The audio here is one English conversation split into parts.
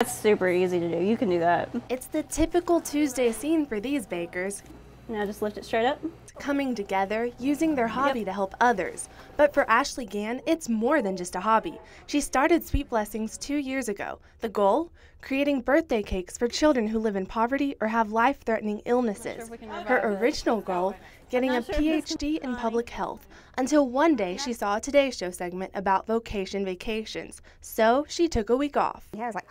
That's super easy to do. You can do that. It's the typical Tuesday scene for these bakers. Now just lift it straight up. Coming together, using their hobby to help others. But for Ashley Gann, it's more than just a hobby. She started Sweet Blessings 2 years ago. The goal? Creating birthday cakes for children who live in poverty or have life-threatening illnesses. Her original goal? Getting a PhD in public health. Until one day she saw a Today Show segment about vocation vacations. So she took a week off. Yeah, I was like,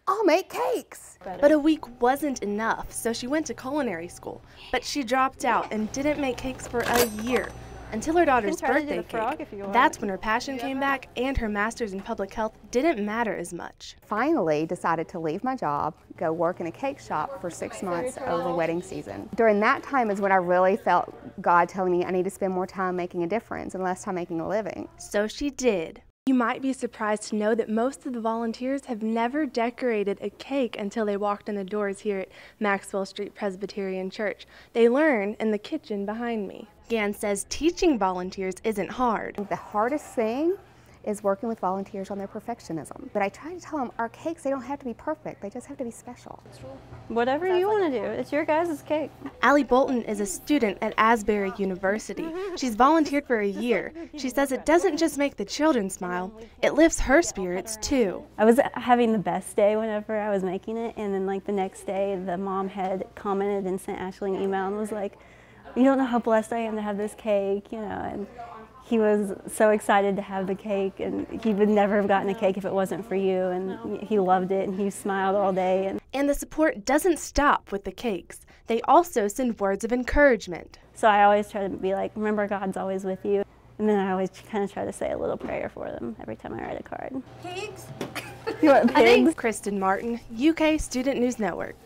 I'll make cakes. But a week wasn't enough, so she went to culinary school. But she dropped out and didn't make cakes for a year. Until her daughter's birthday cake. That's when her passion came back and her master's in public health didn't matter as much. Finally decided to leave my job, go work in a cake shop for 6 months over wedding season. During that time is when I really felt God telling me I need to spend more time making a difference and less time making a living. So she did. You might be surprised to know that most of the volunteers have never decorated a cake until they walked in the doors here at Maxwell Street Presbyterian Church. They learn in the kitchen behind me. Gann says teaching volunteers isn't hard. The hardest thing is working with volunteers on their perfectionism. But I try to tell them our cakes, they don't have to be perfect, they just have to be special. Whatever you want to do, it's your guys' cake. Allie Bolton is a student at Asbury University. She's volunteered for a year. She says it doesn't just make the children smile, it lifts her spirits too. I was having the best day whenever I was making it, and then like the next day the mom had commented and sent Ashley an email and was like, you don't know how blessed I am to have this cake, you know, and he was so excited to have the cake, and he would never have gotten a cake if it wasn't for you, and he loved it, and he smiled all day. And the support doesn't stop with the cakes. They also send words of encouragement. So I always try to be like, remember God's always with you, and then I always kind of try to say a little prayer for them every time I write a card. Pigs? You want pigs? Kristen Martin, UK Student News Network.